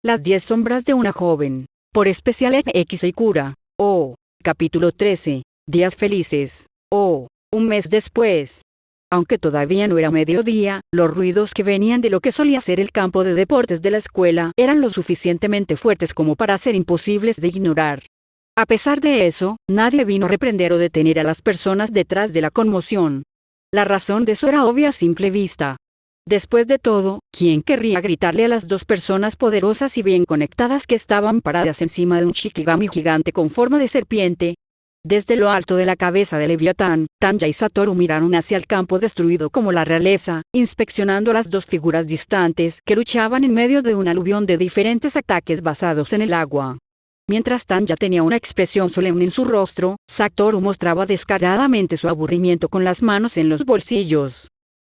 Las 10 sombras de una joven. Por especial FX y Cura. Capítulo 13. Días felices. Un mes después. Aunque todavía no era mediodía, los ruidos que venían de lo que solía ser el campo de deportes de la escuela eran lo suficientemente fuertes como para ser imposibles de ignorar. A pesar de eso, nadie vino a reprender o detener a las personas detrás de la conmoción. La razón de eso era obvia a simple vista. Después de todo, ¿quién querría gritarle a las dos personas poderosas y bien conectadas que estaban paradas encima de un Shikigami gigante con forma de serpiente? Desde lo alto de la cabeza de Leviatán, Tanya y Satoru miraron hacia el campo destruido como la realeza, inspeccionando las dos figuras distantes que luchaban en medio de un aluvión de diferentes ataques basados en el agua. Mientras Tanya tenía una expresión solemne en su rostro, Satoru mostraba descaradamente su aburrimiento con las manos en los bolsillos.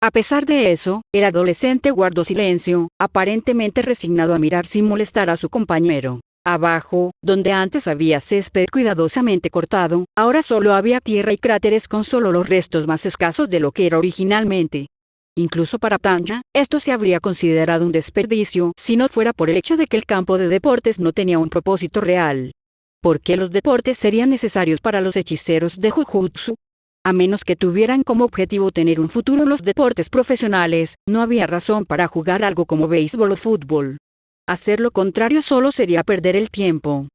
A pesar de eso, el adolescente guardó silencio, aparentemente resignado a mirar sin molestar a su compañero. Abajo, donde antes había césped cuidadosamente cortado, ahora solo había tierra y cráteres con solo los restos más escasos de lo que era originalmente. Incluso para Tanya, esto se habría considerado un desperdicio si no fuera por el hecho de que el campo de deportes no tenía un propósito real. ¿Por qué los deportes serían necesarios para los hechiceros de Jujutsu? A menos que tuvieran como objetivo tener un futuro en los deportes profesionales, no había razón para jugar algo como béisbol o fútbol. Hacer lo contrario solo sería perder el tiempo.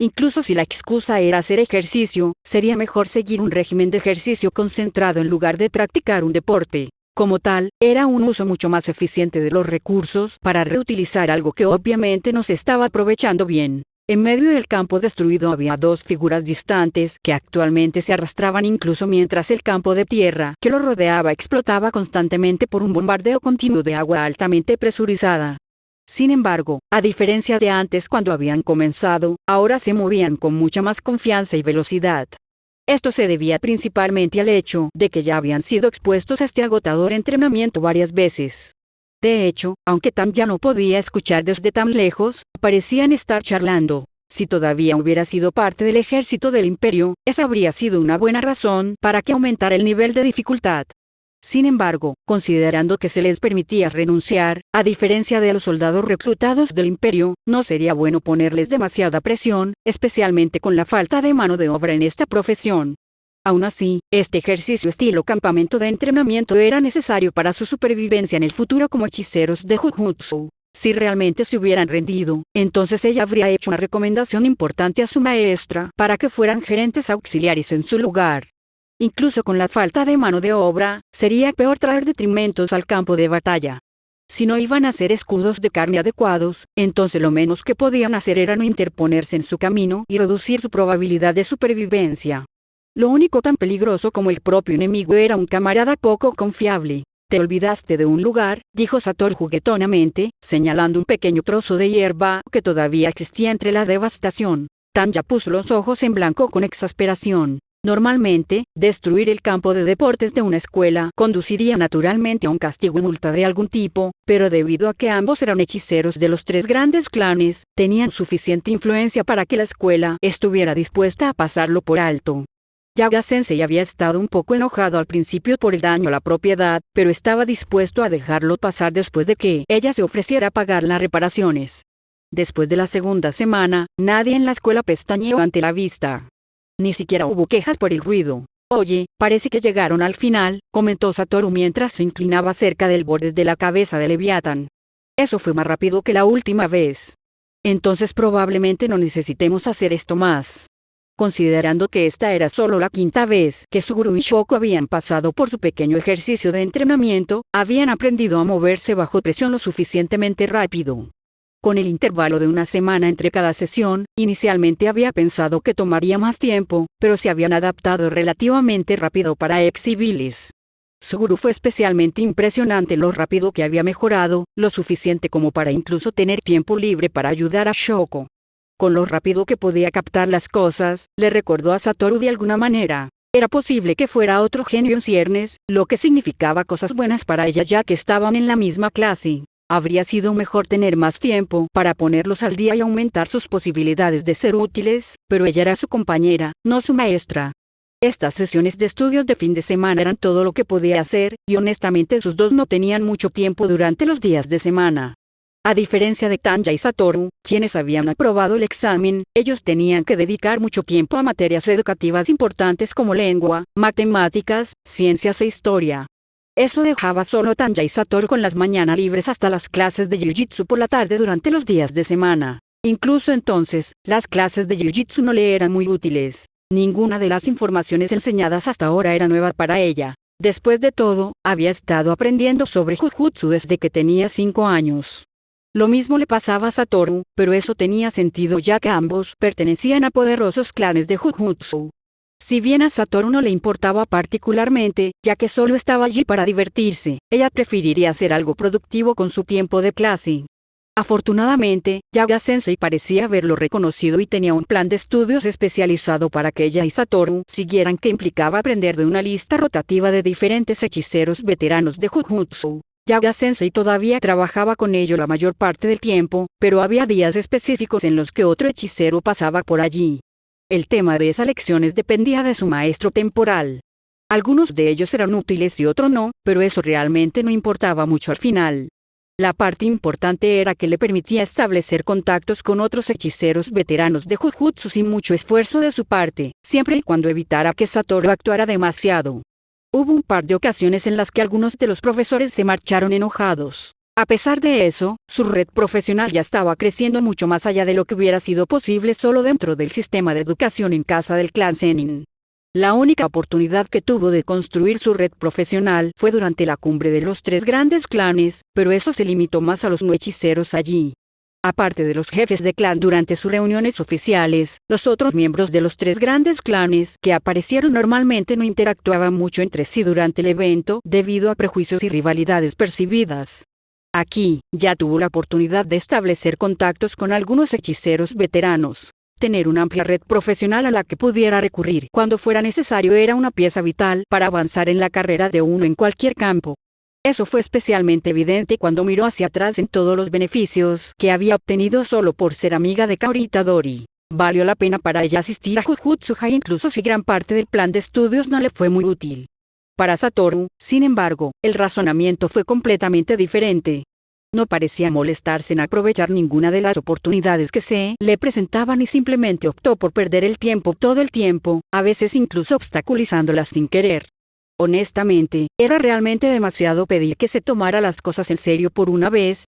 Incluso si la excusa era hacer ejercicio, sería mejor seguir un régimen de ejercicio concentrado en lugar de practicar un deporte. Como tal, era un uso mucho más eficiente de los recursos para reutilizar algo que obviamente no se estaba aprovechando bien. En medio del campo destruido había dos figuras distantes que actualmente se arrastraban incluso mientras el campo de tierra que lo rodeaba explotaba constantemente por un bombardeo continuo de agua altamente presurizada. Sin embargo, a diferencia de antes cuando habían comenzado, ahora se movían con mucha más confianza y velocidad. Esto se debía principalmente al hecho de que ya habían sido expuestos a este agotador entrenamiento varias veces. De hecho, aunque Tanya no podía escuchar desde tan lejos, parecían estar charlando. Si todavía hubiera sido parte del ejército del imperio, esa habría sido una buena razón para que aumentara el nivel de dificultad. Sin embargo, considerando que se les permitía renunciar, a diferencia de los soldados reclutados del imperio, no sería bueno ponerles demasiada presión, especialmente con la falta de mano de obra en esta profesión. Aún así, este ejercicio estilo campamento de entrenamiento era necesario para su supervivencia en el futuro como hechiceros de Jujutsu. Si realmente se hubieran rendido, entonces ella habría hecho una recomendación importante a su maestra para que fueran gerentes auxiliares en su lugar. Incluso con la falta de mano de obra, sería peor traer detrimentos al campo de batalla. Si no iban a hacer escudos de carne adecuados, entonces lo menos que podían hacer era no interponerse en su camino y reducir su probabilidad de supervivencia. Lo único tan peligroso como el propio enemigo era un camarada poco confiable. «Te olvidaste de un lugar», dijo Satoru juguetonamente, señalando un pequeño trozo de hierba que todavía existía entre la devastación. Tanya puso los ojos en blanco con exasperación. Normalmente, destruir el campo de deportes de una escuela conduciría naturalmente a un castigo y multa de algún tipo, pero debido a que ambos eran hechiceros de los tres grandes clanes, tenían suficiente influencia para que la escuela estuviera dispuesta a pasarlo por alto. Yaga-sensei había estado un poco enojado al principio por el daño a la propiedad, pero estaba dispuesto a dejarlo pasar después de que ella se ofreciera a pagar las reparaciones. Después de la segunda semana, nadie en la escuela pestañeó ante la vista. Ni siquiera hubo quejas por el ruido. «Oye, parece que llegaron al final», comentó Satoru mientras se inclinaba cerca del borde de la cabeza de Leviatán. «Eso fue más rápido que la última vez. Entonces probablemente no necesitemos hacer esto más». Considerando que esta era solo la quinta vez que Suguru y Shoko habían pasado por su pequeño ejercicio de entrenamiento, habían aprendido a moverse bajo presión lo suficientemente rápido. Con el intervalo de una semana entre cada sesión, inicialmente había pensado que tomaría más tiempo, pero se habían adaptado relativamente rápido para exhibirles. Suguru fue especialmente impresionante lo rápido que había mejorado, lo suficiente como para incluso tener tiempo libre para ayudar a Shoko. Con lo rápido que podía captar las cosas, le recordó a Satoru de alguna manera. Era posible que fuera otro genio en ciernes, lo que significaba cosas buenas para ella ya que estaban en la misma clase. Habría sido mejor tener más tiempo para ponerlos al día y aumentar sus posibilidades de ser útiles, pero ella era su compañera, no su maestra. Estas sesiones de estudios de fin de semana eran todo lo que podía hacer, y honestamente sus dos no tenían mucho tiempo durante los días de semana. A diferencia de Tanya y Satoru, quienes habían aprobado el examen, ellos tenían que dedicar mucho tiempo a materias educativas importantes como lengua, matemáticas, ciencias e historia. Eso dejaba solo a Tanya y Satoru con las mañanas libres hasta las clases de Jiu-Jitsu por la tarde durante los días de semana. Incluso entonces, las clases de Jiu-Jitsu no le eran muy útiles. Ninguna de las informaciones enseñadas hasta ahora era nueva para ella. Después de todo, había estado aprendiendo sobre Jujutsu desde que tenía 5 años. Lo mismo le pasaba a Satoru, pero eso tenía sentido ya que ambos pertenecían a poderosos clanes de Jujutsu. Si bien a Satoru no le importaba particularmente, ya que solo estaba allí para divertirse, ella preferiría hacer algo productivo con su tiempo de clase. Afortunadamente, Yaga-sensei parecía haberlo reconocido y tenía un plan de estudios especializado para que ella y Satoru siguieran, que implicaba aprender de una lista rotativa de diferentes hechiceros veteranos de Jujutsu. Yaga-sensei todavía trabajaba con ello la mayor parte del tiempo, pero había días específicos en los que otro hechicero pasaba por allí. El tema de esas lecciones dependía de su maestro temporal. Algunos de ellos eran útiles y otros no, pero eso realmente no importaba mucho al final. La parte importante era que le permitía establecer contactos con otros hechiceros veteranos de Jujutsu sin mucho esfuerzo de su parte, siempre y cuando evitara que Satoru actuara demasiado. Hubo un par de ocasiones en las que algunos de los profesores se marcharon enojados. A pesar de eso, su red profesional ya estaba creciendo mucho más allá de lo que hubiera sido posible solo dentro del sistema de educación en casa del clan Zenin. La única oportunidad que tuvo de construir su red profesional fue durante la cumbre de los 3 grandes clanes, pero eso se limitó más a los no hechiceros allí. Aparte de los jefes de clan durante sus reuniones oficiales, los otros miembros de los 3 grandes clanes que aparecieron normalmente no interactuaban mucho entre sí durante el evento debido a prejuicios y rivalidades percibidas. Aquí, ya tuvo la oportunidad de establecer contactos con algunos hechiceros veteranos. Tener una amplia red profesional a la que pudiera recurrir cuando fuera necesario era una pieza vital para avanzar en la carrera de uno en cualquier campo. Eso fue especialmente evidente cuando miró hacia atrás en todos los beneficios que había obtenido solo por ser amiga de Kaori Itadori. Valió la pena para ella asistir a Jujutsu High incluso si gran parte del plan de estudios no le fue muy útil. Para Satoru, sin embargo, el razonamiento fue completamente diferente. No parecía molestarse en aprovechar ninguna de las oportunidades que se le presentaban y simplemente optó por perder el tiempo todo el tiempo, a veces incluso obstaculizándolas sin querer. Honestamente, era realmente demasiado pedir que se tomara las cosas en serio por una vez.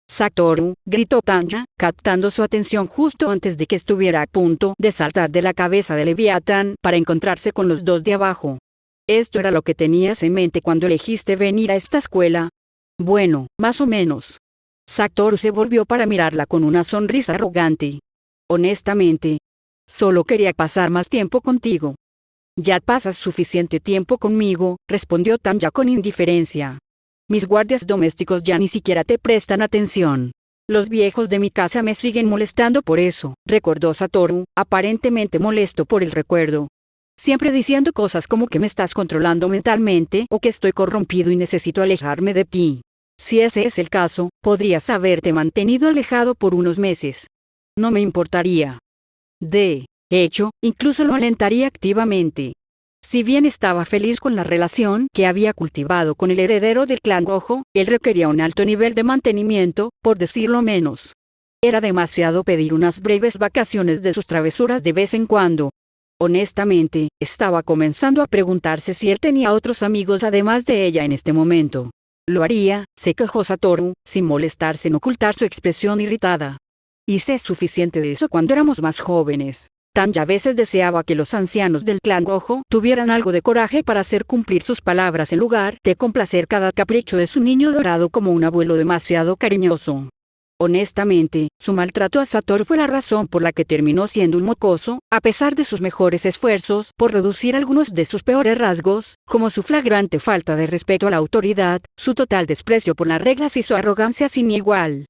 Satoru, gritó Tanya, captando su atención justo antes de que estuviera a punto de saltar de la cabeza de Leviatán para encontrarse con los dos de abajo. ¿Esto era lo que tenías en mente cuando elegiste venir a esta escuela? Bueno, más o menos. Satoru se volvió para mirarla con una sonrisa arrogante. Honestamente, solo quería pasar más tiempo contigo. Ya pasas suficiente tiempo conmigo, respondió Tanya con indiferencia. Mis guardias domésticos ya ni siquiera te prestan atención. Los viejos de mi casa me siguen molestando por eso, recordó Satoru, aparentemente molesto por el recuerdo. Siempre diciendo cosas como que me estás controlando mentalmente o que estoy corrompido y necesito alejarme de ti. Si ese es el caso, podrías haberte mantenido alejado por unos meses. No me importaría. De hecho, incluso lo alentaría activamente. Si bien estaba feliz con la relación que había cultivado con el heredero del clan Gojo, él requería un alto nivel de mantenimiento, por decirlo menos. Era demasiado pedir unas breves vacaciones de sus travesuras de vez en cuando. Honestamente, estaba comenzando a preguntarse si él tenía otros amigos además de ella en este momento. Lo haría, se quejó Satoru, sin molestarse en ocultar su expresión irritada. Hice suficiente de eso cuando éramos más jóvenes. Tanya a veces deseaba que los ancianos del clan Gojo tuvieran algo de coraje para hacer cumplir sus palabras en lugar de complacer cada capricho de su niño dorado como un abuelo demasiado cariñoso. Honestamente, su maltrato a Satoru fue la razón por la que terminó siendo un mocoso, a pesar de sus mejores esfuerzos por reducir algunos de sus peores rasgos, como su flagrante falta de respeto a la autoridad, su total desprecio por las reglas y su arrogancia sin igual.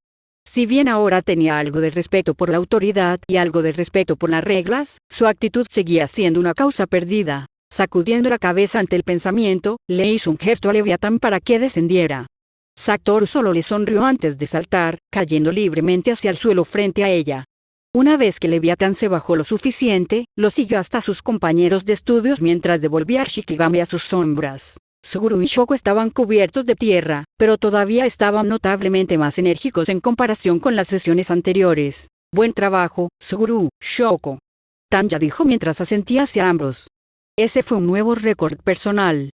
Si bien ahora tenía algo de respeto por la autoridad y algo de respeto por las reglas, su actitud seguía siendo una causa perdida. Sacudiendo la cabeza ante el pensamiento, le hizo un gesto a Leviatán para que descendiera. Satoru solo le sonrió antes de saltar, cayendo libremente hacia el suelo frente a ella. Una vez que Leviatán se bajó lo suficiente, lo siguió hasta sus compañeros de estudios mientras devolvía al Shikigami a sus sombras. Suguru y Shoko estaban cubiertos de tierra, pero todavía estaban notablemente más enérgicos en comparación con las sesiones anteriores. Buen trabajo, Suguru, Shoko. Tanya dijo mientras asentía hacia ambos. Ese fue un nuevo récord personal.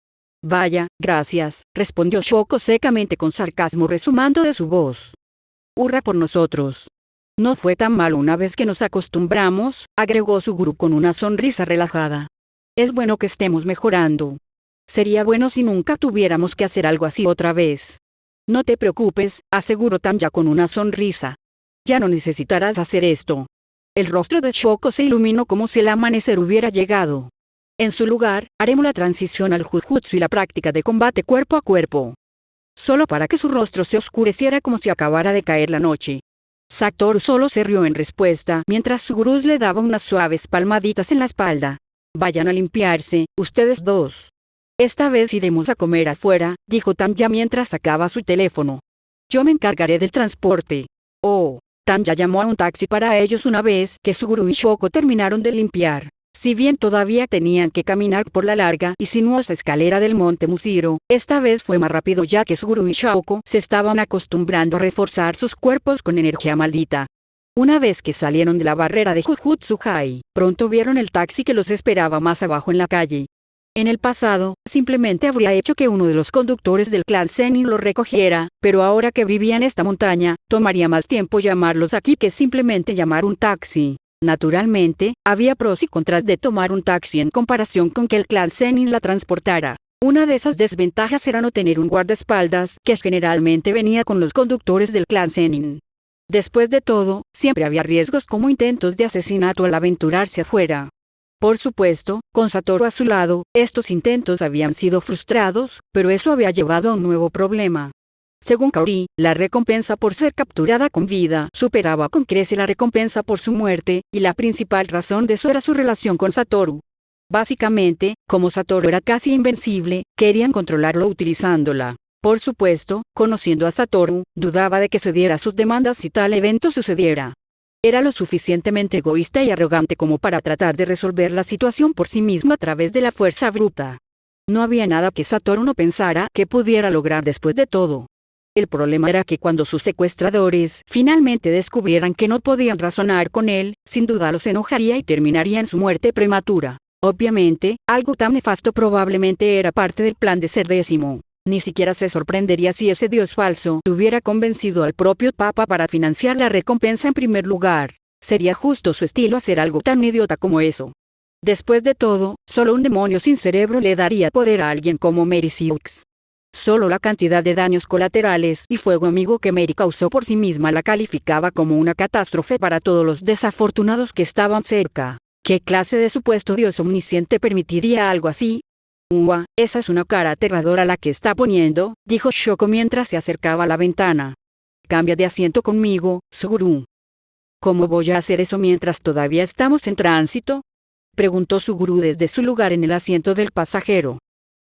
Vaya, gracias, respondió Shoko secamente con sarcasmo resumando de su voz. Hurra por nosotros. No fue tan malo una vez que nos acostumbramos, agregó Suguru con una sonrisa relajada. Es bueno que estemos mejorando. Sería bueno si nunca tuviéramos que hacer algo así otra vez. No te preocupes, aseguró Tanya con una sonrisa. Ya no necesitarás hacer esto. El rostro de Shoko se iluminó como si el amanecer hubiera llegado. En su lugar, haremos la transición al jujutsu y la práctica de combate cuerpo a cuerpo. Solo para que su rostro se oscureciera como si acabara de caer la noche. Satoru solo se rió en respuesta mientras Suguru le daba unas suaves palmaditas en la espalda. Vayan a limpiarse, ustedes dos. Esta vez iremos a comer afuera, dijo Tanya mientras sacaba su teléfono. Yo me encargaré del transporte. Oh. Tanya llamó a un taxi para ellos una vez que Suguru y Shoko terminaron de limpiar. Si bien todavía tenían que caminar por la larga y sinuosa escalera del monte Mushiro, esta vez fue más rápido ya que Suguru y Shoko se estaban acostumbrando a reforzar sus cuerpos con energía maldita. Una vez que salieron de la barrera de Jujutsu-Hai, pronto vieron el taxi que los esperaba más abajo en la calle. En el pasado, simplemente habría hecho que uno de los conductores del clan Zenin lo recogiera, pero ahora que vivía en esta montaña, tomaría más tiempo llamarlos aquí que simplemente llamar un taxi. Naturalmente, había pros y contras de tomar un taxi en comparación con que el clan Zenin la transportara. Una de esas desventajas era no tener un guardaespaldas que generalmente venía con los conductores del clan Zenin. Después de todo, siempre había riesgos como intentos de asesinato al aventurarse afuera. Por supuesto, con Satoru a su lado, estos intentos habían sido frustrados, pero eso había llevado a un nuevo problema. Según Kaori, la recompensa por ser capturada con vida superaba con creces la recompensa por su muerte, y la principal razón de eso era su relación con Satoru. Básicamente, como Satoru era casi invencible, querían controlarlo utilizándola. Por supuesto, conociendo a Satoru, dudaba de que cediera a sus demandas si tal evento sucediera. Era lo suficientemente egoísta y arrogante como para tratar de resolver la situación por sí mismo a través de la fuerza bruta. No había nada que Satoru no pensara que pudiera lograr después de todo. El problema era que cuando sus secuestradores finalmente descubrieran que no podían razonar con él, sin duda los enojaría y terminaría en su muerte prematura. Obviamente, algo tan nefasto probablemente era parte del plan de Ser Décimo. Ni siquiera se sorprendería si ese dios falso hubiera convencido al propio Papa para financiar la recompensa en primer lugar. Sería justo su estilo hacer algo tan idiota como eso. Después de todo, solo un demonio sin cerebro le daría poder a alguien como Mary Sioux. Solo la cantidad de daños colaterales y fuego amigo que Mary causó por sí misma la calificaba como una catástrofe para todos los desafortunados que estaban cerca. ¿Qué clase de supuesto dios omnisciente permitiría algo así? Esa es una cara aterradora la que está poniendo, dijo Shoko mientras se acercaba a la ventana. Cambia de asiento conmigo, Suguru. ¿Cómo voy a hacer eso mientras todavía estamos en tránsito? Preguntó Suguru desde su lugar en el asiento del pasajero.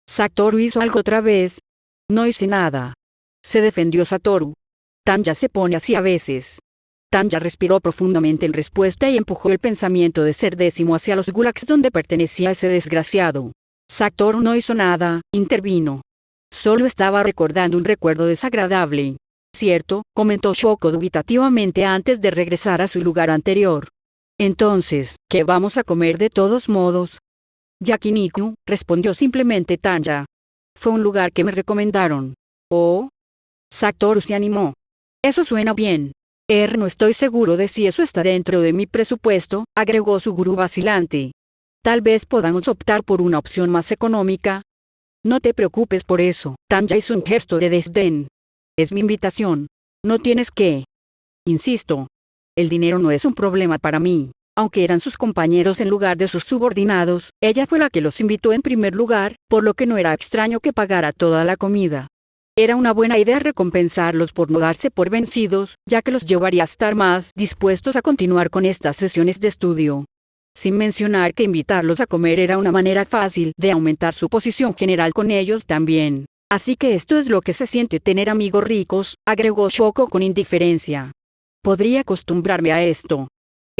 Satoru hizo algo otra vez. No hice nada. Se defendió Satoru. Tanya se pone así a veces. Tanya respiró profundamente en respuesta y empujó el pensamiento de Ser Décimo hacia los gulags donde pertenecía ese desgraciado. Satoru no hizo nada, intervino. Solo estaba recordando un recuerdo desagradable. Cierto, comentó Shoko dubitativamente antes de regresar a su lugar anterior. Entonces, ¿qué vamos a comer de todos modos? Yakiniku, respondió simplemente Tanya. Fue un lugar que me recomendaron. ¿Oh? Satoru se animó. Eso suena bien. No estoy seguro de si eso está dentro de mi presupuesto, agregó Suguru vacilante. Tal vez podamos optar por una opción más económica. No te preocupes por eso, Tanya hizo un gesto de desdén. Es mi invitación. No tienes que. Insisto. El dinero no es un problema para mí. Aunque eran sus compañeros en lugar de sus subordinados, ella fue la que los invitó en primer lugar, por lo que no era extraño que pagara toda la comida. Era una buena idea recompensarlos por no darse por vencidos, ya que los llevaría a estar más dispuestos a continuar con estas sesiones de estudio. Sin mencionar que invitarlos a comer era una manera fácil de aumentar su posición general con ellos también. Así que esto es lo que se siente tener amigos ricos, agregó Shoko con indiferencia. Podría acostumbrarme a esto.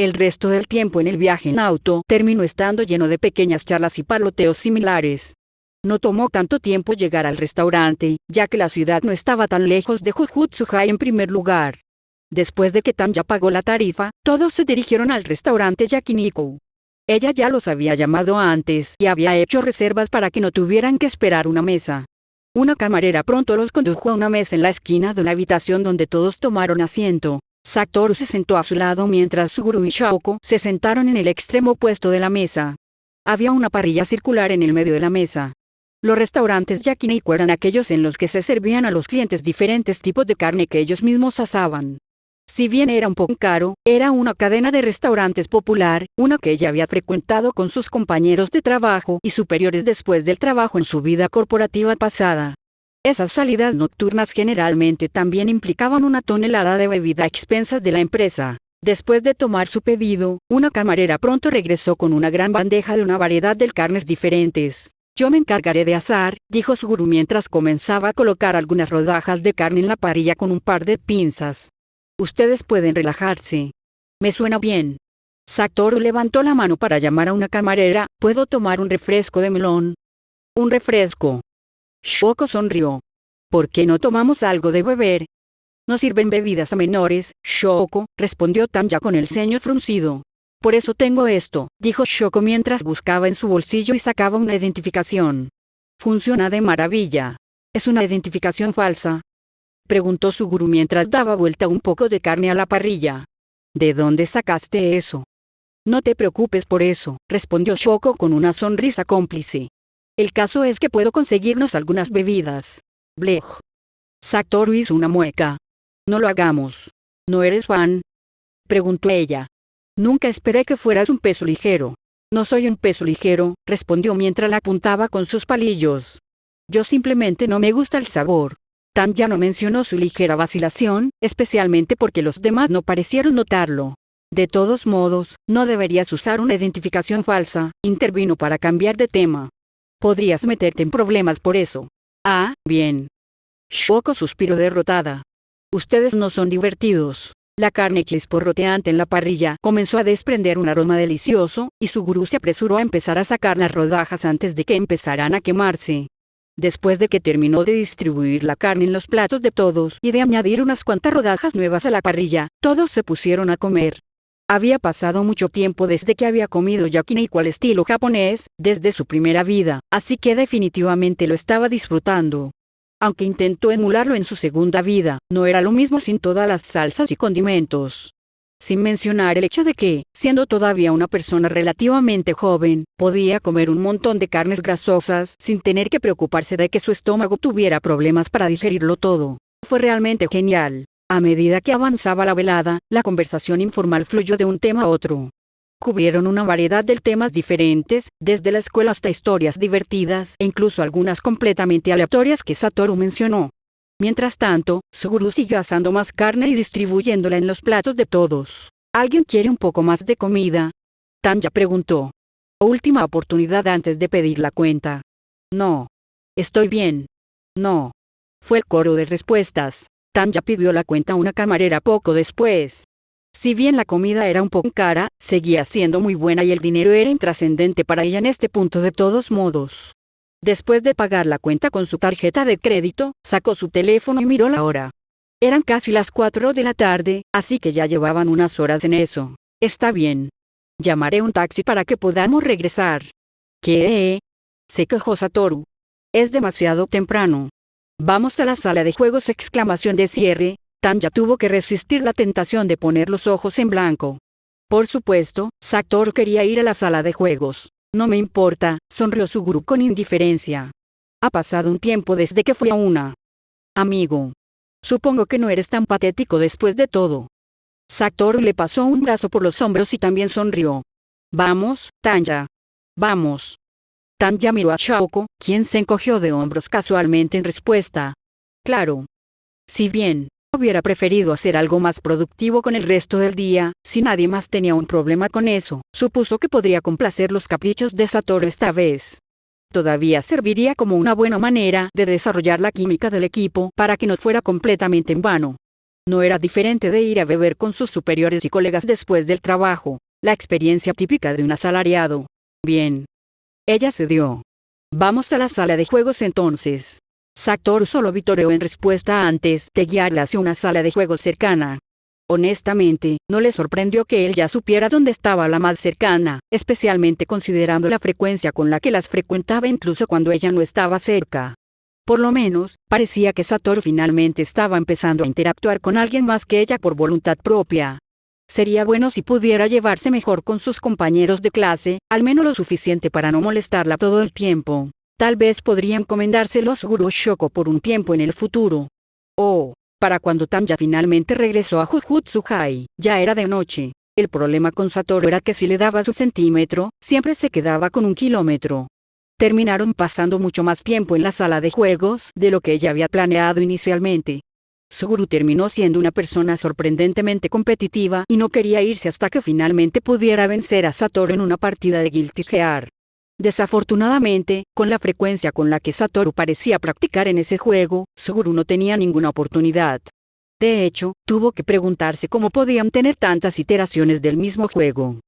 El resto del tiempo en el viaje en auto terminó estando lleno de pequeñas charlas y parloteos similares. No tomó tanto tiempo llegar al restaurante, ya que la ciudad no estaba tan lejos de Jujutsuhai en primer lugar. Después de que Tanya pagó la tarifa, todos se dirigieron al restaurante Yakiniku. Ella ya los había llamado antes y había hecho reservas para que no tuvieran que esperar una mesa. Una camarera pronto los condujo a una mesa en la esquina de la habitación donde todos tomaron asiento. Satoru se sentó a su lado mientras Suguru y Shoko se sentaron en el extremo opuesto de la mesa. Había una parrilla circular en el medio de la mesa. Los restaurantes Yakiniku eran aquellos en los que se servían a los clientes diferentes tipos de carne que ellos mismos asaban. Si bien era un poco caro, era una cadena de restaurantes popular, una que ella había frecuentado con sus compañeros de trabajo y superiores después del trabajo en su vida corporativa pasada. Esas salidas nocturnas generalmente también implicaban una tonelada de bebida a expensas de la empresa. Después de tomar su pedido, una camarera pronto regresó con una gran bandeja de una variedad de carnes diferentes. «Yo me encargaré de asar», dijo Suguru mientras comenzaba a colocar algunas rodajas de carne en la parrilla con un par de pinzas. «Ustedes pueden relajarse. Me suena bien». Satoru levantó la mano para llamar a una camarera. «¿Puedo tomar un refresco de melón?» «¿Un refresco?» Shoko sonrió. «¿Por qué no tomamos algo de beber?» «No sirven bebidas a menores, Shoko», respondió Tanya con el ceño fruncido. «Por eso tengo esto», dijo Shoko mientras buscaba en su bolsillo y sacaba una identificación. «Funciona de maravilla. ¿Es una identificación falsa?», preguntó Suguru mientras daba vuelta un poco de carne a la parrilla. «¿De dónde sacaste eso?» «No te preocupes por eso», respondió Shoko con una sonrisa cómplice. «El caso es que puedo conseguirnos algunas bebidas». «Blej». Satoru hizo una mueca. «No lo hagamos. ¿No eres fan?», preguntó ella. «Nunca esperé que fueras un peso ligero». «No soy un peso ligero», respondió mientras la apuntaba con sus palillos. «Yo simplemente no me gusta el sabor». Tanya no mencionó su ligera vacilación, especialmente porque los demás no parecieron notarlo. «De todos modos, no deberías usar una identificación falsa», intervino para cambiar de tema. «Podrías meterte en problemas por eso». «Ah, bien». Shoko suspiró derrotada. «Ustedes no son divertidos». La carne chisporroteante en la parrilla comenzó a desprender un aroma delicioso, y Suguru se apresuró a empezar a sacar las rodajas antes de que empezaran a quemarse. Después de que terminó de distribuir la carne en los platos de todos y de añadir unas cuantas rodajas nuevas a la parrilla, todos se pusieron a comer. Había pasado mucho tiempo desde que había comido yakiniku al estilo japonés, desde su primera vida, así que definitivamente lo estaba disfrutando. Aunque intentó emularlo en su segunda vida, no era lo mismo sin todas las salsas y condimentos. Sin mencionar el hecho de que, siendo todavía una persona relativamente joven, podía comer un montón de carnes grasosas sin tener que preocuparse de que su estómago tuviera problemas para digerirlo todo. Fue realmente genial. A medida que avanzaba la velada, la conversación informal fluyó de un tema a otro. Cubrieron una variedad de temas diferentes, desde la escuela hasta historias divertidas e incluso algunas completamente aleatorias que Satoru mencionó. Mientras tanto, Suguru siguió asando más carne y distribuyéndola en los platos de todos. ¿Alguien quiere un poco más de comida?, Tanya preguntó. Última oportunidad antes de pedir la cuenta. No. Estoy bien. No. Fue el coro de respuestas. Tanya pidió la cuenta a una camarera poco después. Si bien la comida era un poco cara, seguía siendo muy buena y el dinero era intrascendente para ella en este punto de todos modos. Después de pagar la cuenta con su tarjeta de crédito, sacó su teléfono y miró la hora. Eran casi las 4 de la tarde, así que ya llevaban unas horas en eso. Está bien. Llamaré un taxi para que podamos regresar. ¿Qué? Se quejó Satoru. Es demasiado temprano. Vamos a la sala de juegos! Exclamación de cierre. Tanya tuvo que resistir la tentación de poner los ojos en blanco. Por supuesto, Satoru quería ir a la sala de juegos. No me importa, sonrió Suguru con indiferencia. Ha pasado un tiempo desde que fui a una. Amigo. Supongo que no eres tan patético después de todo. Satoru le pasó un brazo por los hombros y también sonrió. Vamos, Tanya. Vamos. Tanya miró a Shoko, quien se encogió de hombros casualmente en respuesta. Claro. Si bien hubiera preferido hacer algo más productivo con el resto del día, si nadie más tenía un problema con eso, supuso que podría complacer los caprichos de Satoru esta vez. Todavía serviría como una buena manera de desarrollar la química del equipo para que no fuera completamente en vano. No era diferente de ir a beber con sus superiores y colegas después del trabajo, la experiencia típica de un asalariado. Bien. Ella cedió. Vamos a la sala de juegos entonces. Satoru solo vitoreó en respuesta antes de guiarla hacia una sala de juegos cercana. Honestamente, no le sorprendió que él ya supiera dónde estaba la más cercana, especialmente considerando la frecuencia con la que las frecuentaba incluso cuando ella no estaba cerca. Por lo menos, parecía que Satoru finalmente estaba empezando a interactuar con alguien más que ella por voluntad propia. Sería bueno si pudiera llevarse mejor con sus compañeros de clase, al menos lo suficiente para no molestarla todo el tiempo. Tal vez podría encomendárselo a Suguru Shoko por un tiempo en el futuro. Para cuando Tanya finalmente regresó a Jujutsu-Hai, ya era de noche. El problema con Satoru era que si le daba su centímetro, siempre se quedaba con 1 kilómetro. Terminaron pasando mucho más tiempo en la sala de juegos de lo que ella había planeado inicialmente. Suguru terminó siendo una persona sorprendentemente competitiva y no quería irse hasta que finalmente pudiera vencer a Satoru en una partida de Guilty Gear. Desafortunadamente, con la frecuencia con la que Satoru parecía practicar en ese juego, Suguru no tenía ninguna oportunidad. De hecho, tuvo que preguntarse cómo podían tener tantas iteraciones del mismo juego.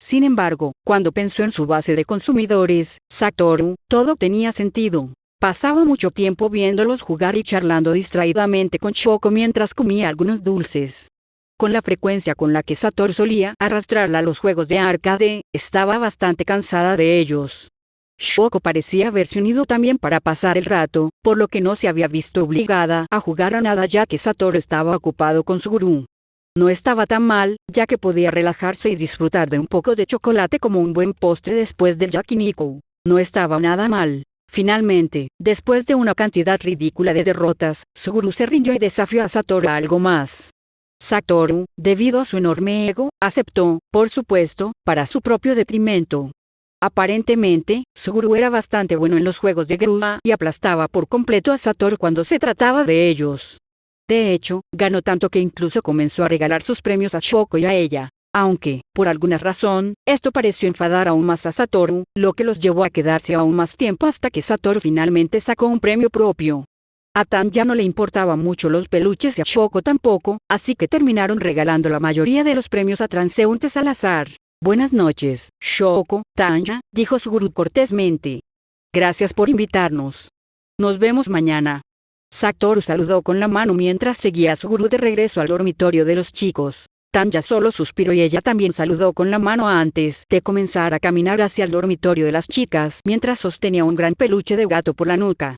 Sin embargo, cuando pensó en su base de consumidores, Satoru, todo tenía sentido. Pasaba mucho tiempo viéndolos jugar y charlando distraídamente con Shoko mientras comía algunos dulces. Con la frecuencia con la que Satoru solía arrastrarla a los juegos de arcade, estaba bastante cansada de ellos. Shoko parecía haberse unido también para pasar el rato, por lo que no se había visto obligada a jugar a nada ya que Satoru estaba ocupado con Suguru. No estaba tan mal, ya que podía relajarse y disfrutar de un poco de chocolate como un buen postre después del yakiniku. No estaba nada mal. Finalmente, después de una cantidad ridícula de derrotas, Suguru se rindió y desafió a Satoru a algo más. Satoru, debido a su enorme ego, aceptó, por supuesto, para su propio detrimento. Aparentemente, Suguru era bastante bueno en los juegos de grúa y aplastaba por completo a Satoru cuando se trataba de ellos. De hecho, ganó tanto que incluso comenzó a regalar sus premios a Shoko y a ella. Aunque, por alguna razón, esto pareció enfadar aún más a Satoru, lo que los llevó a quedarse aún más tiempo hasta que Satoru finalmente sacó un premio propio. A Tan ya no le importaban mucho los peluches y a Shoko tampoco, así que terminaron regalando la mayoría de los premios a transeúntes al azar. Buenas noches, Shoko, Tanya, dijo Suguru cortésmente. Gracias por invitarnos. Nos vemos mañana. Satoru saludó con la mano mientras seguía a Suguru de regreso al dormitorio de los chicos. Tanya solo suspiró y ella también saludó con la mano antes de comenzar a caminar hacia el dormitorio de las chicas mientras sostenía un gran peluche de gato por la nuca.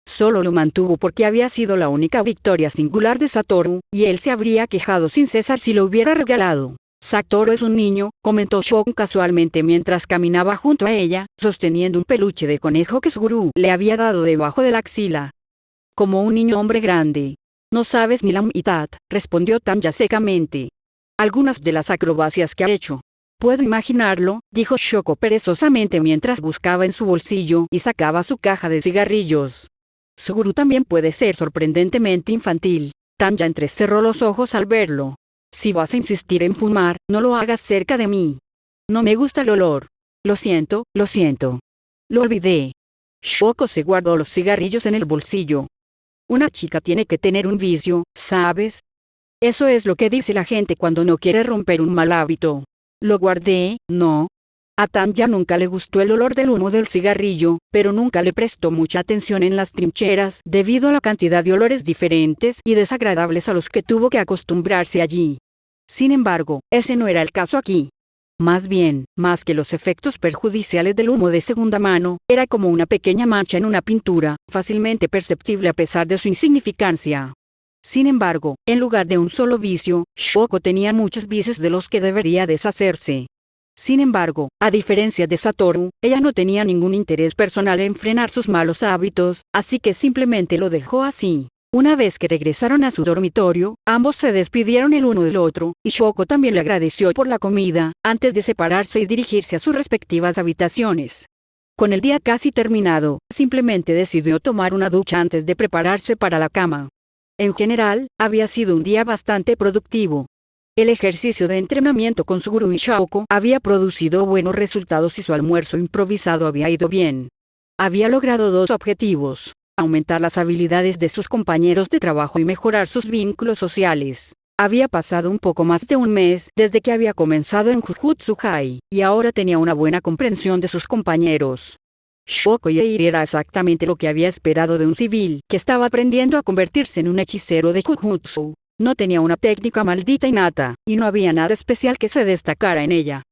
Solo lo mantuvo porque había sido la única victoria singular de Satoru, y él se habría quejado sin cesar si lo hubiera regalado. Satoru es un niño, comentó Shoko casualmente mientras caminaba junto a ella, sosteniendo un peluche de conejo que Suguru le había dado debajo de la axila. Como un niño hombre grande. No sabes ni la mitad, respondió Tanya secamente. Algunas de las acrobacias que ha hecho. Puedo imaginarlo, dijo Shoko perezosamente mientras buscaba en su bolsillo y sacaba su caja de cigarrillos. Suguru también puede ser sorprendentemente infantil. Tanya entrecerró los ojos al verlo. Si vas a insistir en fumar, no lo hagas cerca de mí. No me gusta el olor. Lo siento, lo siento. Lo olvidé. Shoko se guardó los cigarrillos en el bolsillo. Una chica tiene que tener un vicio, ¿sabes? Eso es lo que dice la gente cuando no quiere romper un mal hábito. Lo guardé, ¿no? A Tanya nunca le gustó el olor del humo del cigarrillo, pero nunca le prestó mucha atención en las trincheras debido a la cantidad de olores diferentes y desagradables a los que tuvo que acostumbrarse allí. Sin embargo, ese no era el caso aquí. Más bien, más que los efectos perjudiciales del humo de segunda mano, era como una pequeña mancha en una pintura, fácilmente perceptible a pesar de su insignificancia. Sin embargo, en lugar de un solo vicio, Shoko tenía muchos vicios de los que debería deshacerse. Sin embargo, a diferencia de Satoru, ella no tenía ningún interés personal en frenar sus malos hábitos, así que simplemente lo dejó así. Una vez que regresaron a su dormitorio, ambos se despidieron el uno del otro, y Shoko también le agradeció por la comida, antes de separarse y dirigirse a sus respectivas habitaciones. Con el día casi terminado, simplemente decidió tomar una ducha antes de prepararse para la cama. En general, había sido un día bastante productivo. El ejercicio de entrenamiento con Suguru y Shoko había producido buenos resultados y su almuerzo improvisado había ido bien. Había logrado dos objetivos: aumentar las habilidades de sus compañeros de trabajo y mejorar sus vínculos sociales. Había pasado un poco más de un mes desde que había comenzado en Jujutsu-Kai, y ahora tenía una buena comprensión de sus compañeros. Shokoyei era exactamente lo que había esperado de un civil que estaba aprendiendo a convertirse en un hechicero de Jujutsu. No tenía una técnica maldita innata, y no había nada especial que se destacara en ella.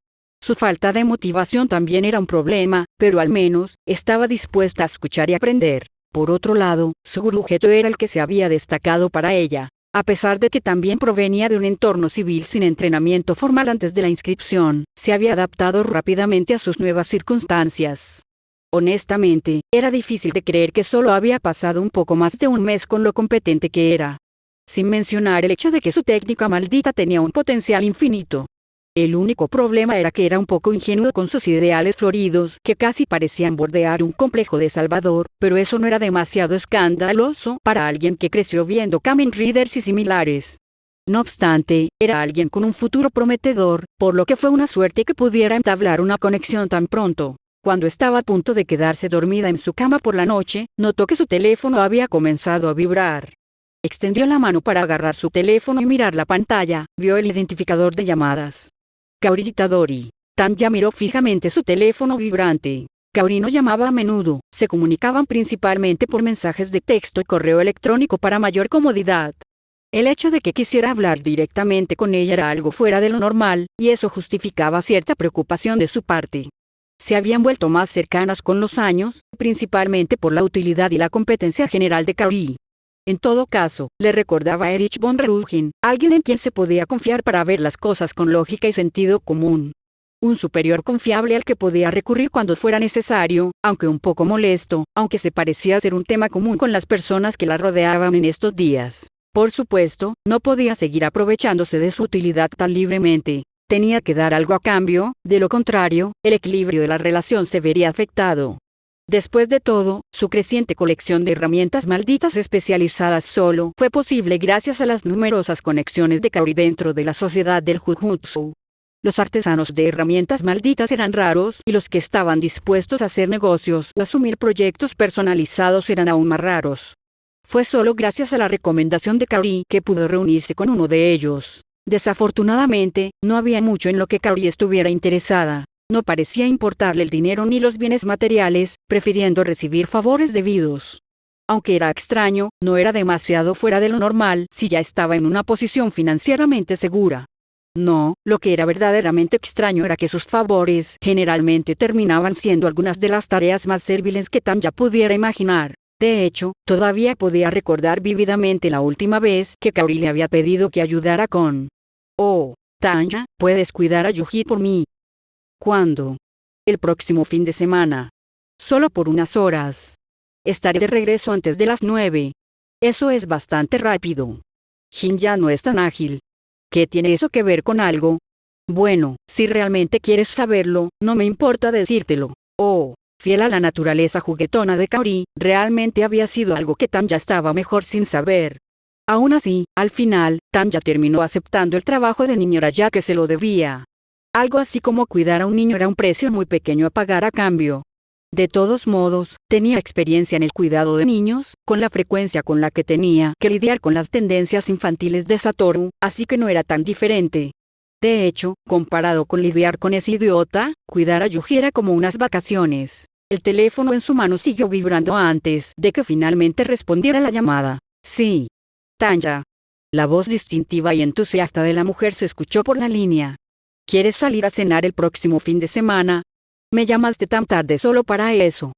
Su falta de motivación también era un problema, pero al menos, estaba dispuesta a escuchar y aprender. Por otro lado, su gurú Geto era el que se había destacado para ella. A pesar de que también provenía de un entorno civil sin entrenamiento formal antes de la inscripción, se había adaptado rápidamente a sus nuevas circunstancias. Honestamente, era difícil de creer que solo había pasado un poco más de un mes con lo competente que era. Sin mencionar el hecho de que su técnica maldita tenía un potencial infinito. El único problema era que era un poco ingenuo con sus ideales floridos que casi parecían bordear un complejo de Salvador, pero eso no era demasiado escandaloso para alguien que creció viendo Kamen Riders y similares. No obstante, era alguien con un futuro prometedor, por lo que fue una suerte que pudiera entablar una conexión tan pronto. Cuando estaba a punto de quedarse dormida en su cama por la noche, notó que su teléfono había comenzado a vibrar. Extendió la mano para agarrar su teléfono y mirar la pantalla, vio el identificador de llamadas. Kaori Itadori. Tanya miró fijamente su teléfono vibrante. Kaori no llamaba a menudo, se comunicaban principalmente por mensajes de texto y correo electrónico para mayor comodidad. El hecho de que quisiera hablar directamente con ella era algo fuera de lo normal, y eso justificaba cierta preocupación de su parte. Se habían vuelto más cercanas con los años, principalmente por la utilidad y la competencia general de Kaori. En todo caso, le recordaba a Erich von Rugen, alguien en quien se podía confiar para ver las cosas con lógica y sentido común. Un superior confiable al que podía recurrir cuando fuera necesario, aunque un poco molesto, aunque se parecía ser un tema común con las personas que la rodeaban en estos días. Por supuesto, no podía seguir aprovechándose de su utilidad tan libremente. Tenía que dar algo a cambio, de lo contrario, el equilibrio de la relación se vería afectado. Después de todo, su creciente colección de herramientas malditas especializadas solo fue posible gracias a las numerosas conexiones de Kaori dentro de la sociedad del Jujutsu. Los artesanos de herramientas malditas eran raros y los que estaban dispuestos a hacer negocios o asumir proyectos personalizados eran aún más raros. Fue solo gracias a la recomendación de Kaori que pudo reunirse con uno de ellos. Desafortunadamente, no había mucho en lo que Kaori estuviera interesada. No parecía importarle el dinero ni los bienes materiales, prefiriendo recibir favores debidos. Aunque era extraño, no era demasiado fuera de lo normal si ya estaba en una posición financieramente segura. No, lo que era verdaderamente extraño era que sus favores generalmente terminaban siendo algunas de las tareas más serviles que Tanya pudiera imaginar. De hecho, todavía podía recordar vívidamente la última vez que Kaori le había pedido que ayudara con: "Oh, Tanya, ¿puedes cuidar a Yuji por mí?". ¿Cuándo? El próximo fin de semana. Solo por unas horas. Estaré de regreso antes de las 9. Eso es bastante rápido. Jin ya no es tan ágil. ¿Qué tiene eso que ver con algo? Bueno, si realmente quieres saberlo, no me importa decírtelo. Oh, fiel a la naturaleza juguetona de Kaori, realmente había sido algo que Tanya estaba mejor sin saber. Aún así, al final, Tanya terminó aceptando el trabajo de niñera ya que se lo debía. Algo así como cuidar a un niño era un precio muy pequeño a pagar a cambio. De todos modos, tenía experiencia en el cuidado de niños, con la frecuencia con la que tenía que lidiar con las tendencias infantiles de Satoru, así que no era tan diferente. De hecho, comparado con lidiar con ese idiota, cuidar a Yuji era como unas vacaciones. El teléfono en su mano siguió vibrando antes de que finalmente respondiera la llamada. Sí. Tanya. La voz distintiva y entusiasta de la mujer se escuchó por la línea. ¿Quieres salir a cenar el próximo fin de semana? ¿Me llamaste tan tarde solo para eso?,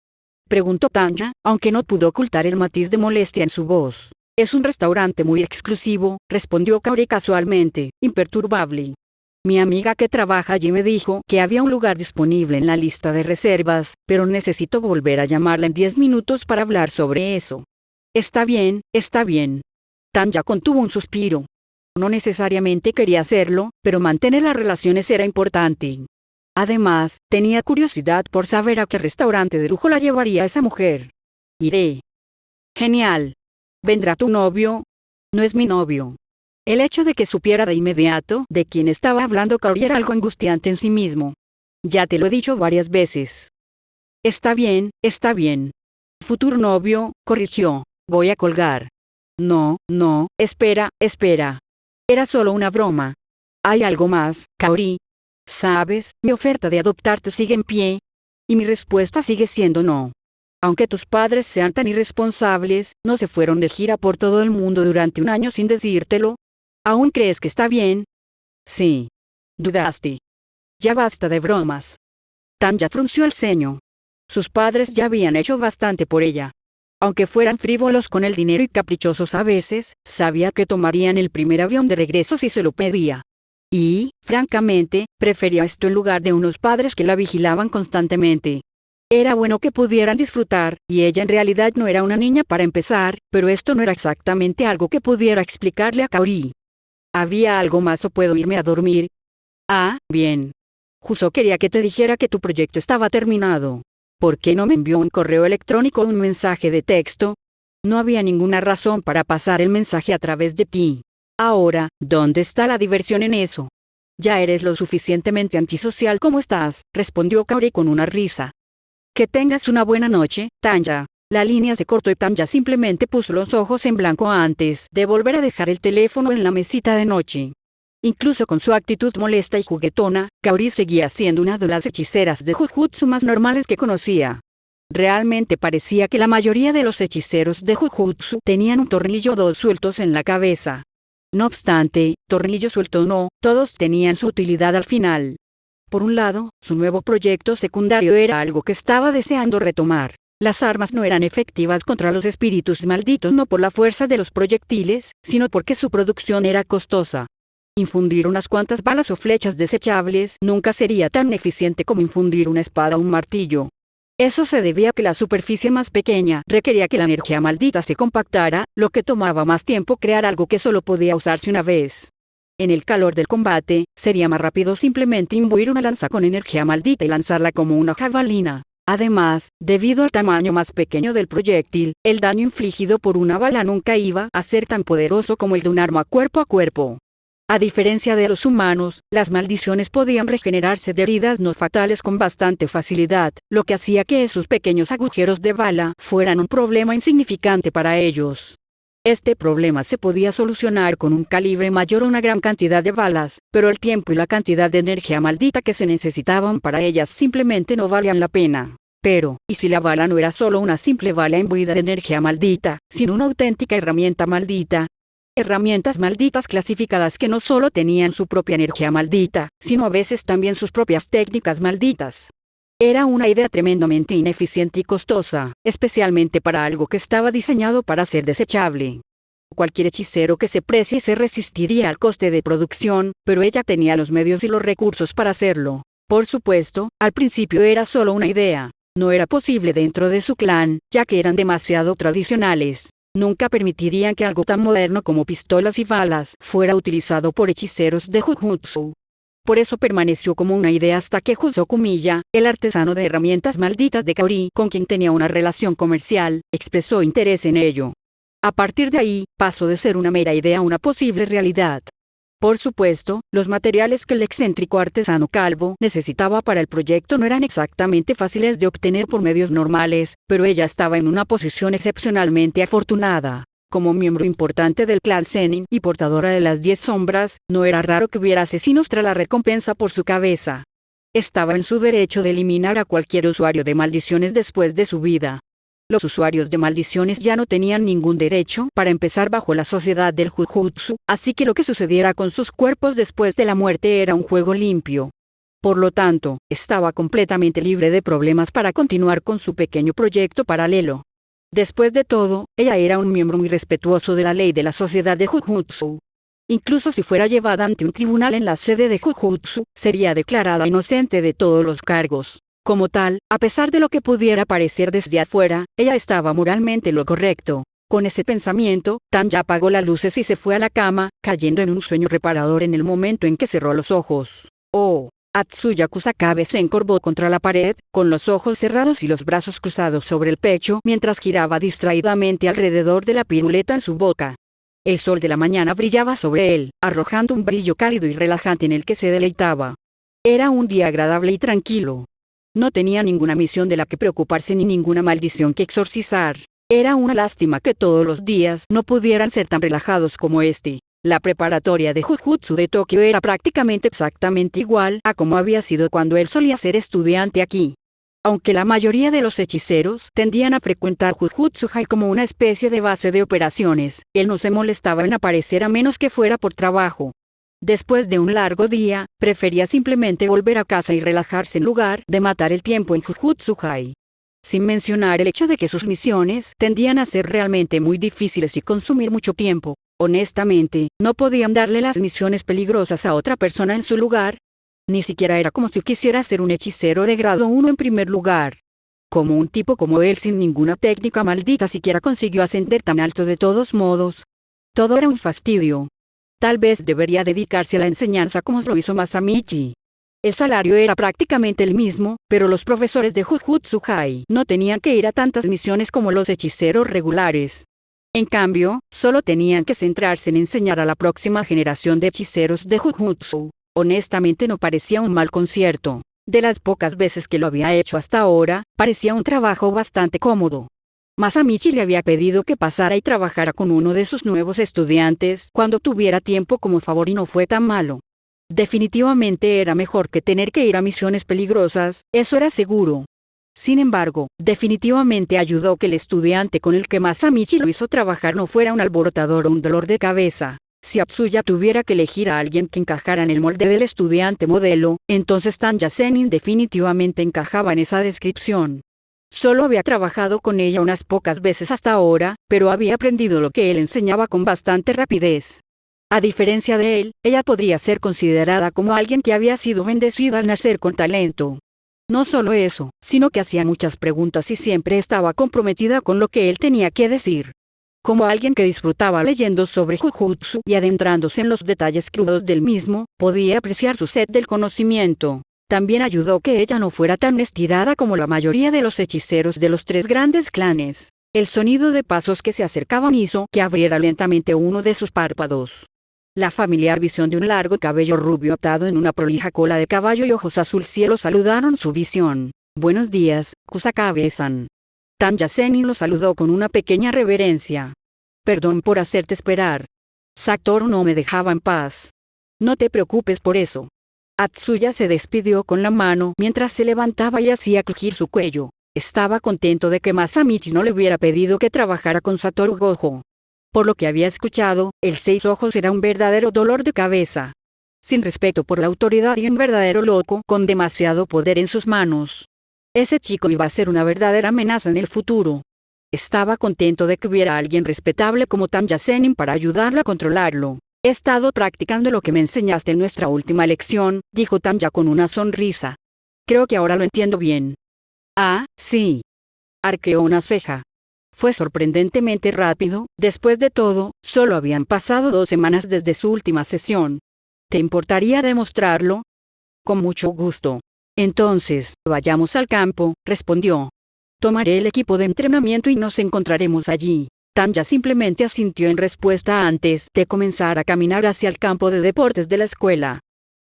preguntó Tanya, aunque no pudo ocultar el matiz de molestia en su voz. Es un restaurante muy exclusivo, respondió Kaori casualmente, imperturbable. Mi amiga que trabaja allí me dijo que había un lugar disponible en la lista de reservas, pero necesito volver a llamarla en 10 minutos para hablar sobre eso. Está bien, está bien. Tanya contuvo un suspiro. No necesariamente quería hacerlo, pero mantener las relaciones era importante. Además, tenía curiosidad por saber a qué restaurante de lujo la llevaría esa mujer. Iré. Genial. ¿Vendrá tu novio? No es mi novio. El hecho de que supiera de inmediato de quién estaba hablando Kaori era algo angustiante en sí mismo. Ya te lo he dicho varias veces. Está bien, está bien. Futuro novio, corrigió. Voy a colgar. No, no, espera, espera. Era solo una broma. ¿Hay algo más, Kaori? ¿Sabes, mi oferta de adoptarte sigue en pie? Y mi respuesta sigue siendo no. Aunque tus padres sean tan irresponsables, no se fueron de gira por todo el mundo durante un año sin decírtelo. ¿Aún crees que está bien? Sí. Dudaste. Ya basta de bromas. Tanya frunció el ceño. Sus padres ya habían hecho bastante por ella. Aunque fueran frívolos con el dinero y caprichosos a veces, sabía que tomarían el primer avión de regreso si se lo pedía. Y, francamente, prefería esto en lugar de unos padres que la vigilaban constantemente. Era bueno que pudieran disfrutar, y ella en realidad no era una niña para empezar, pero esto no era exactamente algo que pudiera explicarle a Kaori. ¿Había algo más o puedo irme a dormir? Ah, bien. Justo quería que te dijera que tu proyecto estaba terminado. ¿Por qué no me envió un correo electrónico o un mensaje de texto? No había ninguna razón para pasar el mensaje a través de ti. Ahora, ¿dónde está la diversión en eso? Ya eres lo suficientemente antisocial como estás, respondió Kaori con una risa. Que tengas una buena noche, Tanya. La línea se cortó y Tanya simplemente puso los ojos en blanco antes de volver a dejar el teléfono en la mesita de noche. Incluso con su actitud molesta y juguetona, Kaori seguía siendo una de las hechiceras de Jujutsu más normales que conocía. Realmente parecía que la mayoría de los hechiceros de Jujutsu tenían un tornillo o dos sueltos en la cabeza. No obstante, tornillo suelto o no, todos tenían su utilidad al final. Por un lado, su nuevo proyecto secundario era algo que estaba deseando retomar. Las armas no eran efectivas contra los espíritus malditos no por la fuerza de los proyectiles, sino porque su producción era costosa. Infundir unas cuantas balas o flechas desechables nunca sería tan eficiente como infundir una espada o un martillo. Eso se debía a que la superficie más pequeña requería que la energía maldita se compactara, lo que tomaba más tiempo crear algo que solo podía usarse una vez. En el calor del combate, sería más rápido simplemente imbuir una lanza con energía maldita y lanzarla como una jabalina. Además, debido al tamaño más pequeño del proyectil, el daño infligido por una bala nunca iba a ser tan poderoso como el de un arma cuerpo a cuerpo. A diferencia de los humanos, las maldiciones podían regenerarse de heridas no fatales con bastante facilidad, lo que hacía que esos pequeños agujeros de bala fueran un problema insignificante para ellos. Este problema se podía solucionar con un calibre mayor o una gran cantidad de balas, pero el tiempo y la cantidad de energía maldita que se necesitaban para ellas simplemente no valían la pena. Pero, ¿y si la bala no era solo una simple bala imbuida de energía maldita, sino una auténtica herramienta maldita? Herramientas malditas clasificadas que no solo tenían su propia energía maldita, sino a veces también sus propias técnicas malditas. Era una idea tremendamente ineficiente y costosa, especialmente para algo que estaba diseñado para ser desechable. Cualquier hechicero que se precie se resistiría al coste de producción, pero ella tenía los medios y los recursos para hacerlo. Por supuesto, al principio era solo una idea. No era posible dentro de su clan, ya que eran demasiado tradicionales. Nunca permitirían que algo tan moderno como pistolas y balas fuera utilizado por hechiceros de Jujutsu. Por eso permaneció como una idea hasta que Juzo Miya, el artesano de herramientas malditas de Kaori, con quien tenía una relación comercial, expresó interés en ello. A partir de ahí, pasó de ser una mera idea a una posible realidad. Por supuesto, los materiales que el excéntrico artesano calvo necesitaba para el proyecto no eran exactamente fáciles de obtener por medios normales, pero ella estaba en una posición excepcionalmente afortunada. Como miembro importante del clan Zenin y portadora de las 10 sombras, no era raro que hubiera asesinos tras la recompensa por su cabeza. Estaba en su derecho de eliminar a cualquier usuario de maldiciones después de su vida. Los usuarios de maldiciones ya no tenían ningún derecho para empezar bajo la sociedad del Jujutsu, así que lo que sucediera con sus cuerpos después de la muerte era un juego limpio. Por lo tanto, estaba completamente libre de problemas para continuar con su pequeño proyecto paralelo. Después de todo, ella era un miembro muy respetuoso de la ley de la sociedad de Jujutsu. Incluso si fuera llevada ante un tribunal en la sede de Jujutsu, sería declarada inocente de todos los cargos. Como tal, a pesar de lo que pudiera parecer desde afuera, ella estaba moralmente en lo correcto. Con ese pensamiento, Tanya apagó las luces y se fue a la cama, cayendo en un sueño reparador en el momento en que cerró los ojos. Oh. Atsuya Kusakabe se encorvó contra la pared, con los ojos cerrados y los brazos cruzados sobre el pecho mientras giraba distraídamente alrededor de la piruleta en su boca. El sol de la mañana brillaba sobre él, arrojando un brillo cálido y relajante en el que se deleitaba. Era un día agradable y tranquilo. No tenía ninguna misión de la que preocuparse ni ninguna maldición que exorcizar. Era una lástima que todos los días no pudieran ser tan relajados como este. La preparatoria de Jujutsu de Tokio era prácticamente exactamente igual a como había sido cuando él solía ser estudiante aquí. Aunque la mayoría de los hechiceros tendían a frecuentar Jujutsu-Hai como una especie de base de operaciones, él no se molestaba en aparecer a menos que fuera por trabajo. Después de un largo día, prefería simplemente volver a casa y relajarse en lugar de matar el tiempo en Jujutsu-Hai. Sin mencionar el hecho de que sus misiones tendían a ser realmente muy difíciles y consumir mucho tiempo. Honestamente, no podían darle las misiones peligrosas a otra persona en su lugar. Ni siquiera era como si quisiera ser un hechicero de grado 1 en primer lugar. Como un tipo como él sin ninguna técnica maldita siquiera consiguió ascender tan alto de todos modos. Todo era un fastidio. Tal vez debería dedicarse a la enseñanza como lo hizo Masamichi. El salario era prácticamente el mismo, pero los profesores de Jujutsu-Hai no tenían que ir a tantas misiones como los hechiceros regulares. En cambio, solo tenían que centrarse en enseñar a la próxima generación de hechiceros de Jujutsu. Honestamente no parecía un mal concierto. De las pocas veces que lo había hecho hasta ahora, parecía un trabajo bastante cómodo. Masamichi le había pedido que pasara y trabajara con uno de sus nuevos estudiantes cuando tuviera tiempo como favor y no fue tan malo. Definitivamente era mejor que tener que ir a misiones peligrosas, eso era seguro. Sin embargo, definitivamente ayudó que el estudiante con el que Masamichi lo hizo trabajar no fuera un alborotador o un dolor de cabeza. Si Atsuya tuviera que elegir a alguien que encajara en el molde del estudiante modelo, entonces Tanya Zenin definitivamente encajaba en esa descripción. Solo había trabajado con ella unas pocas veces hasta ahora, pero había aprendido lo que él enseñaba con bastante rapidez. A diferencia de él, ella podría ser considerada como alguien que había sido bendecido al nacer con talento. No solo eso, sino que hacía muchas preguntas y siempre estaba comprometida con lo que él tenía que decir. Como alguien que disfrutaba leyendo sobre Jujutsu y adentrándose en los detalles crudos del mismo, podía apreciar su sed del conocimiento. También ayudó que ella no fuera tan estirada como la mayoría de los hechiceros de los tres grandes clanes. El sonido de pasos que se acercaban hizo que abriera lentamente uno de sus párpados. La familiar visión de un largo cabello rubio atado en una prolija cola de caballo y ojos azul cielo saludaron su visión. «Buenos días, Kusakabe-san». Tanya Zenin lo saludó con una pequeña reverencia. «Perdón por hacerte esperar. Satoru no me dejaba en paz». «No te preocupes por eso». Atsuya se despidió con la mano mientras se levantaba y hacía crujir su cuello. Estaba contento de que Masamichi no le hubiera pedido que trabajara con Satoru Gojo. Por lo que había escuchado, el Seis Ojos era un verdadero dolor de cabeza. Sin respeto por la autoridad y un verdadero loco con demasiado poder en sus manos. Ese chico iba a ser una verdadera amenaza en el futuro. Estaba contento de que hubiera alguien respetable como Tanya Zenin para ayudarla a controlarlo. «He estado practicando lo que me enseñaste en nuestra última lección», dijo Tanya con una sonrisa. «Creo que ahora lo entiendo bien». «Ah, sí». Arqueó una ceja. Fue sorprendentemente rápido, después de todo, solo habían pasado 2 semanas desde su última sesión. ¿Te importaría demostrarlo? Con mucho gusto. Entonces, vayamos al campo, respondió. Tomaré el equipo de entrenamiento y nos encontraremos allí. Tanya simplemente asintió en respuesta antes de comenzar a caminar hacia el campo de deportes de la escuela.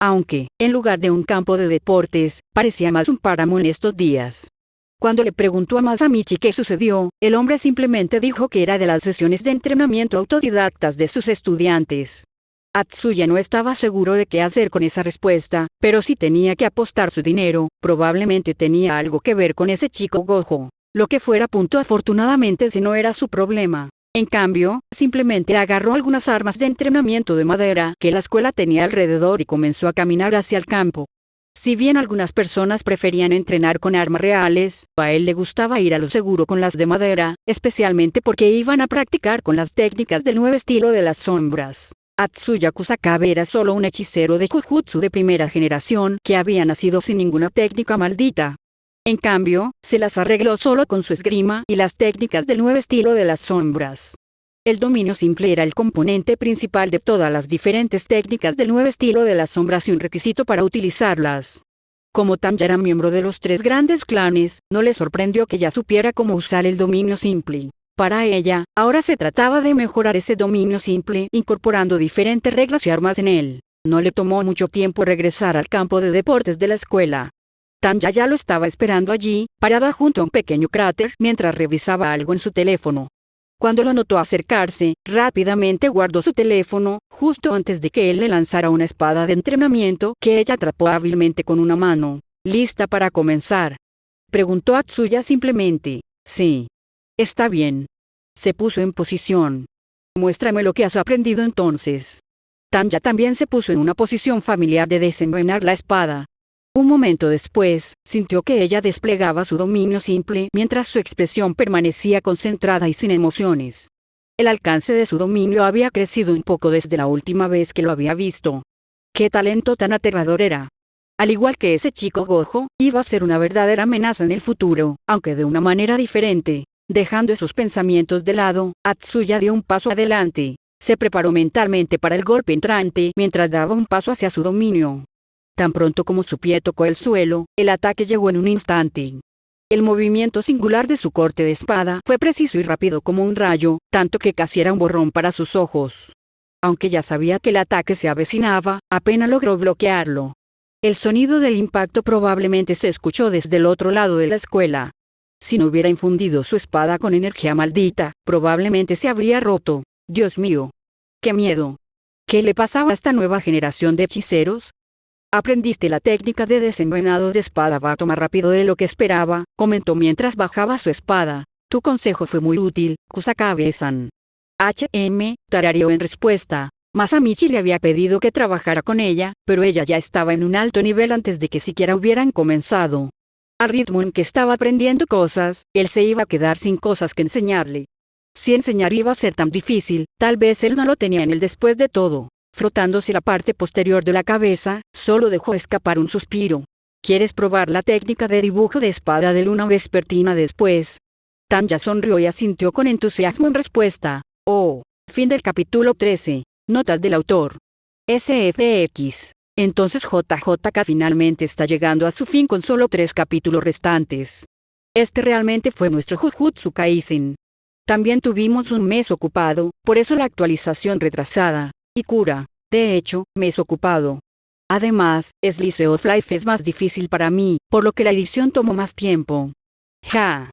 Aunque, en lugar de un campo de deportes, parecía más un páramo en estos días. Cuando le preguntó a Masamichi qué sucedió, el hombre simplemente dijo que era de las sesiones de entrenamiento autodidactas de sus estudiantes. Atsuya no estaba seguro de qué hacer con esa respuesta, pero si tenía que apostar su dinero, probablemente tenía algo que ver con ese chico Gojo. Lo que fuera afortunadamente ese no era su problema. En cambio, simplemente agarró algunas armas de entrenamiento de madera que la escuela tenía alrededor y comenzó a caminar hacia el campo. Si bien algunas personas preferían entrenar con armas reales, a él le gustaba ir a lo seguro con las de madera, especialmente porque iban a practicar con las técnicas del nuevo estilo de las sombras. Atsuya Kusakabe era solo un hechicero de Jujutsu de primera generación que había nacido sin ninguna técnica maldita. En cambio, se las arregló solo con su esgrima y las técnicas del nuevo estilo de las sombras. El dominio simple era el componente principal de todas las diferentes técnicas del nuevo estilo de las sombras y un requisito para utilizarlas. Como Tanya era miembro de los 3 grandes clanes, no le sorprendió que ya supiera cómo usar el dominio simple. Para ella, ahora se trataba de mejorar ese dominio simple, incorporando diferentes reglas y armas en él. No le tomó mucho tiempo regresar al campo de deportes de la escuela. Tanya ya lo estaba esperando allí, parada junto a un pequeño cráter mientras revisaba algo en su teléfono. Cuando lo notó acercarse, rápidamente guardó su teléfono, justo antes de que él le lanzara una espada de entrenamiento que ella atrapó hábilmente con una mano. «Lista para comenzar». Preguntó Atsuya simplemente. Sí. Está bien. Se puso en posición. Muéstrame lo que has aprendido entonces. Tanya también se puso en una posición familiar de desenvainar la espada. Un momento después, sintió que ella desplegaba su dominio simple mientras su expresión permanecía concentrada y sin emociones. El alcance de su dominio había crecido un poco desde la última vez que lo había visto. ¡Qué talento tan aterrador era! Al igual que ese chico Gojo, iba a ser una verdadera amenaza en el futuro, aunque de una manera diferente. Dejando esos pensamientos de lado, Atsuya dio un paso adelante. Se preparó mentalmente para el golpe entrante mientras daba un paso hacia su dominio. Tan pronto como su pie tocó el suelo, el ataque llegó en un instante. El movimiento singular de su corte de espada fue preciso y rápido como un rayo, tanto que casi era un borrón para sus ojos. Aunque ya sabía que el ataque se avecinaba, apenas logró bloquearlo. El sonido del impacto probablemente se escuchó desde el otro lado de la escuela. Si no hubiera infundido su espada con energía maldita, probablemente se habría roto. Dios mío. ¡Qué miedo! ¿Qué le pasaba a esta nueva generación de hechiceros? Aprendiste la técnica de desenvainado de espada Bato más rápido de lo que esperaba, comentó mientras bajaba su espada. Tu consejo fue muy útil, Kusakabe-san. tarareó en respuesta. Masamichi le había pedido que trabajara con ella, pero ella ya estaba en un alto nivel antes de que siquiera hubieran comenzado. Al ritmo en que estaba aprendiendo cosas, él se iba a quedar sin cosas que enseñarle. Si enseñar iba a ser tan difícil, tal vez él no lo tenía en él después de todo. Frotándose la parte posterior de la cabeza, solo dejó escapar un suspiro. ¿Quieres probar la técnica de dibujo de espada de luna vespertina después? Tanya sonrió y asintió con entusiasmo en respuesta. Oh. Fin del capítulo 13. Notas del autor. SFX. Entonces JJK finalmente está llegando a su fin con solo 3 capítulos restantes. Este realmente fue nuestro Jujutsu Kaisen. También tuvimos un mes ocupado, por eso la actualización retrasada. Y Cura, de hecho, mes ocupado. Además, Slice of Life es más difícil para mí, por lo que la edición tomó más tiempo. Ja.